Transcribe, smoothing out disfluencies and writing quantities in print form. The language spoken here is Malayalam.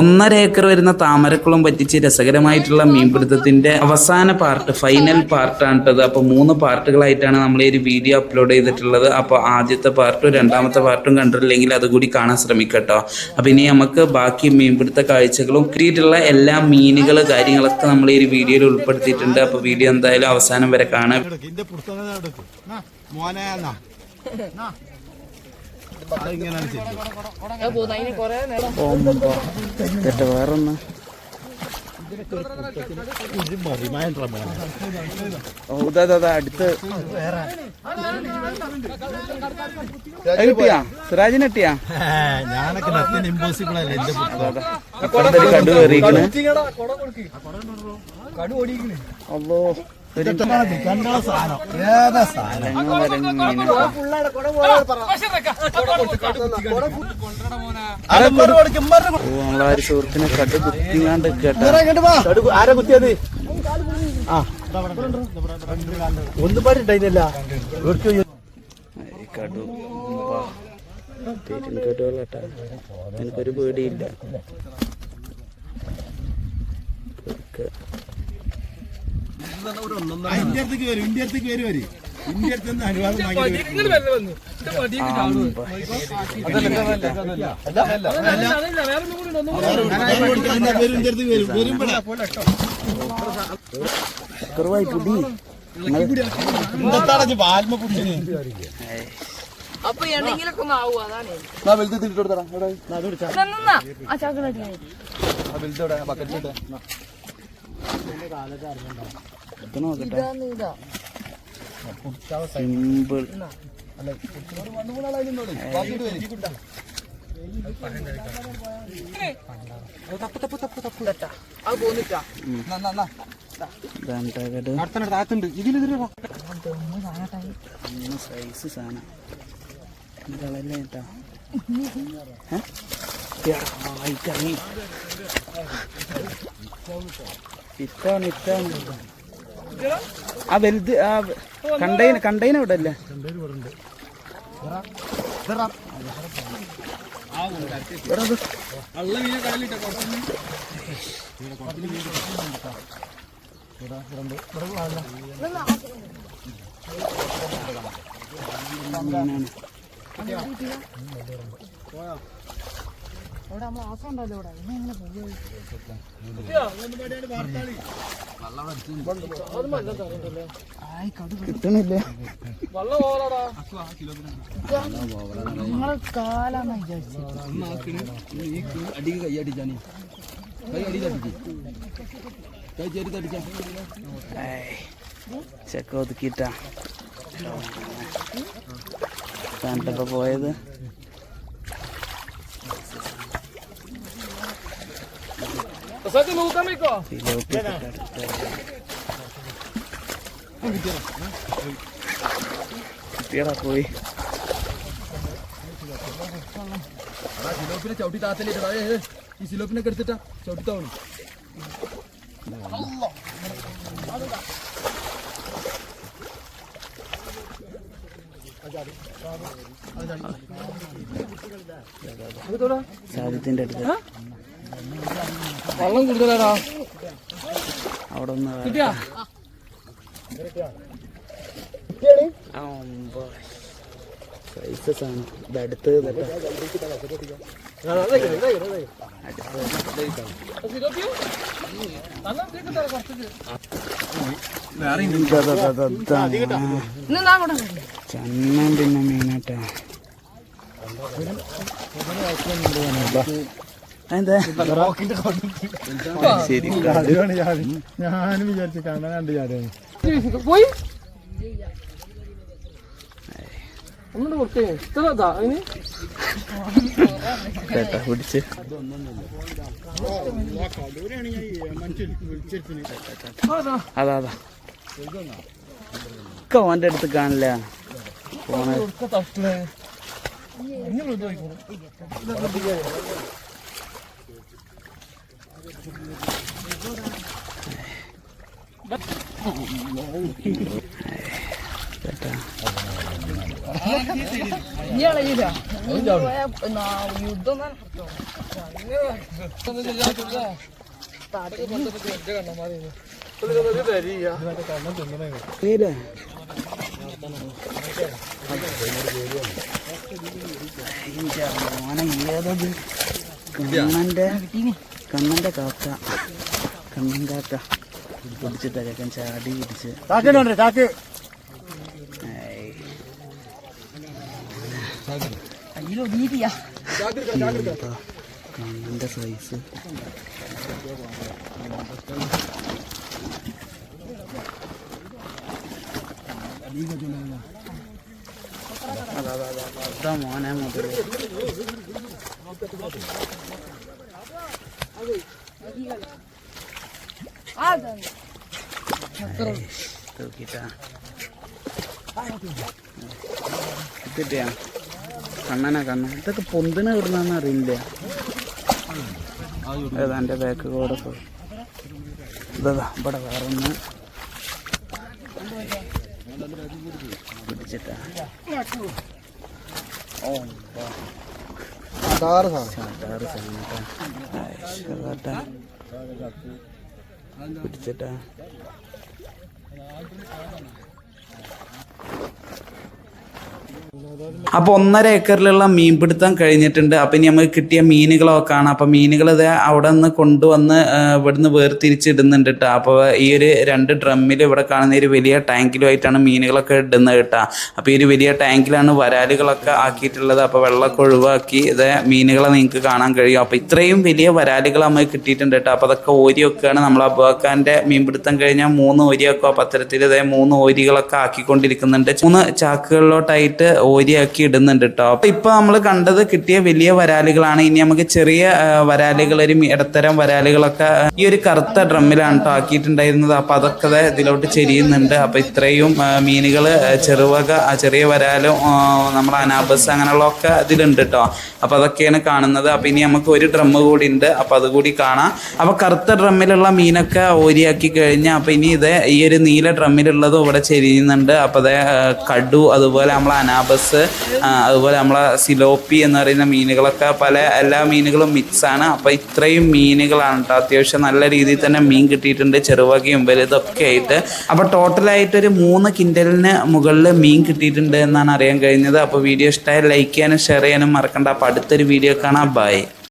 1.5 ഏക്കർ വരുന്ന താമരക്കുളം പറ്റിച്ച് രസകരമായിട്ടുള്ള മീൻപിടുത്തത്തിന്റെ അവസാന പാർട്ട്, ഫൈനൽ പാർട്ടാണ് കേട്ടത്. അപ്പോൾ 3 പാർട്ടുകളായിട്ടാണ് നമ്മൾ ഈ ഒരു വീഡിയോ അപ്ലോഡ് ചെയ്തിട്ടുള്ളത്. അപ്പോൾ ആദ്യത്തെ പാർട്ടും 2ാമത്തെ പാർട്ടും കണ്ടിട്ടില്ലെങ്കിൽ അതുകൂടി കാണാൻ ശ്രമിക്കട്ടോ. അപ്പോൾ ഇനി നമുക്ക് ബാക്കി മീൻപിടുത്ത കാഴ്ചകളും കിട്ടിയിട്ടുള്ള എല്ലാ മീനുകൾ കാര്യങ്ങളൊക്കെ നമ്മൾ ഈ ഒരു വീഡിയോയിൽ ഉൾപ്പെടുത്തിയിട്ടുണ്ട്. അപ്പോൾ വീഡിയോ എന്തായാലും അവസാനം വരെ കാണാം. വേറൊന്ന് അടുത്ത് കിട്ടിയാ സിറാജിന് കിട്ടിയാ ഞാനൊക്കെ ഇമ്പോസിബിൾ അല്ലേ കടു കയറിയിരിക്കണേ. അല്ലോ നമ്മളാര് സുഹൃത്തിനെ കടു കുത്തിങ്ങാണ്ട് ആരാ കുത്തിയത്? ഒന്നും പാടിണ്ടായിരുന്നില്ല കടു കടുകളട്ടാ. എനിക്കൊരു പേടിയില്ല. കുറവായി പുടി അപ്പൊ എന്തെങ്കിലൊക്കെ ആവും. അതാണ് സിമ്പിൾ. സൈസ് സാധനം കളല്ലേ കേട്ടാ. ഇറ്റാണ് ഇറ്റാണ് ആ വലുത്. ആ കണ്ടെയ്നർ ഇവിടെ അല്ലേ? കിട്ടണില്ലേ? ചെക്ക ഒതുക്കിട്ടാ കണ്ടപ്പോ പോയത്. പോയി സിലോപ്പിനെ ചവിട്ടി താത്തല്ലേ ഈ സിലോപ്പിനൊക്കെ എടുത്തിട്ടാ ചവിട്ടിത്താവണം. സാധ്യത്തിന്റെ അടുത്ത് വെള്ളം കൂടുതലാടാ. അവിടെ ഒന്ന് സൈസാണ് ഇത് അടുത്ത്. ചന്നം പിന്നെ മീനാട്ടാ. ശരി ഞാനും വിചാരിച്ചു കാണാൻ കണ്ടു ചാടാണ്. കേട്ടാ പിടിച്ച് അതാ ഒക്കെ ഓൻ്റെ അടുത്ത് കാണില്ല. യുദ്ധം കണ്ണന്റെ കാക്ക കണ്ണൻ കാക്ക പിടിച്ചിട്ടൊക്കെ ചാടി പിടിച്ച് കണ്ണന്റെ സൈസ് അതാ മോനെ മുതൽ തൂക്കിട്ടാ കിട്ടിയാ കണ്ണനാ കണ്ണൻ ഇതൊക്കെ പൊന്തിന് വിടുന്ന അറിയില്ല. ഏതാ എൻ്റെ ബാക്ക് കൂടെ പോയി ഇതാ ഇവിടെ വേറെ ഒന്ന് പിടിച്ചിട്ടാ. പിടിച്ചിട്ടാ അപ്പോൾ 1.5 ഏക്കറിലുള്ള മീൻപിടുത്തം കഴിഞ്ഞിട്ടുണ്ട്. അപ്പം ഇനി നമുക്ക് കിട്ടിയ മീനുകളൊക്കെ കാണാം. അപ്പം മീനുകൾ ഇത് അവിടെ നിന്ന് കൊണ്ടുവന്ന് ഇവിടുന്ന് വേർതിരിച്ചിടുന്നുണ്ട് കേട്ടോ. അപ്പോൾ ഈ ഒരു 2 ഡ്രമ്മിൽ ഇവിടെ കാണുന്ന ഒരു വലിയ ടാങ്കിലുമായിട്ടാണ് മീനുകളൊക്കെ ഇടുന്നത് കേട്ടോ. അപ്പോൾ ഈ ഒരു വലിയ ടാങ്കിലാണ് വരാലുകളൊക്കെ ആക്കിയിട്ടുള്ളത്. അപ്പോൾ വെള്ളമൊക്കെ ഒഴിവാക്കി ഇത് മീനുകളെ നിങ്ങൾക്ക് കാണാൻ കഴിയും. അപ്പോൾ ഇത്രയും വലിയ വരാലുകൾ നമുക്ക് കിട്ടിയിട്ടുണ്ട് കേട്ടോ. അപ്പോൾ അതൊക്കെ ഓരിയൊക്കെയാണ് നമ്മൾ അബുബക്കറിന്റെ മീൻപിടുത്തം കഴിഞ്ഞാൽ 3 ഓരിയൊക്കെ പത്രത്തിൽ ഇതേ 3 ഓരികളൊക്കെ ആക്കിക്കൊണ്ടിരിക്കുന്നുണ്ട്. 3 ചാക്കുകളിലോട്ടായിട്ട് ഓരിയാക്കി ഇടുന്നുണ്ട് കേട്ടോ. അപ്പൊ ഇപ്പൊ നമ്മൾ കണ്ടത് കിട്ടിയ വലിയ വരാലുകളാണ്. ഇനി നമുക്ക് ചെറിയ വരാലുകൾ, ഒരു ഇടത്തരം വരാലുകളൊക്കെ ഈ ഒരു കറുത്ത ഡ്രമ്മിലാണ് കേട്ടോ ആക്കിയിട്ടുണ്ടായിരുന്നത്. അപ്പൊ അതൊക്കെ ഇതിലോട്ട് ചെരിയുന്നുണ്ട്. അപ്പൊ ഇത്രയും മീനുകൾ ചെറുവക, ചെറിയ വരാലും നമ്മുടെ അനാബസ് അങ്ങനെയുള്ളതൊക്കെ ഇതിലുണ്ട് കേട്ടോ. അപ്പൊ അതൊക്കെയാണ് കാണുന്നത്. അപ്പൊ ഇനി നമുക്ക് ഒരു ഡ്രമ്മ് കൂടി ഉണ്ട്. അപ്പൊ അതുകൂടി കാണാം. അപ്പൊ കറുത്ത ഡ്രമ്മിലുള്ള മീനൊക്കെ ഓരിയാക്കി കഴിഞ്ഞാൽ അപ്പൊ ഇനി ഇത് ഈ ഒരു നീല ഡ്രമ്മിലുള്ളതും ഇവിടെ ചെരിയുന്നുണ്ട്. അപ്പൊ അത് കടു, അതുപോലെ നമ്മളെ അനാബസ്, അതുപോലെ നമ്മളെ സിലോപ്പി എന്ന് പറയുന്ന മീനുകളൊക്കെ എല്ലാ മീനുകളും മിക്സാണ്. അപ്പോൾ ഇത്രയും മീനുകളാണ് കേട്ടോ. അത്യാവശ്യം നല്ല രീതിയിൽ തന്നെ മീൻ കിട്ടിയിട്ടുണ്ട്, ചെറുവകയും വലുതൊക്കെ ആയിട്ട്. അപ്പോൾ ടോട്ടലായിട്ടൊരു 3 കിൻഡലിന് മുകളിൽ മീൻ കിട്ടിയിട്ടുണ്ട് എന്നാണ് അറിയാൻ കഴിഞ്ഞത്. അപ്പോൾ വീഡിയോ ഇഷ്ടമായി ലൈക്ക് ചെയ്യാനും ഷെയർ ചെയ്യാനും മറക്കണ്ട. അപ്പോൾ അടുത്തൊരു വീഡിയോ കാണാം. ബൈ.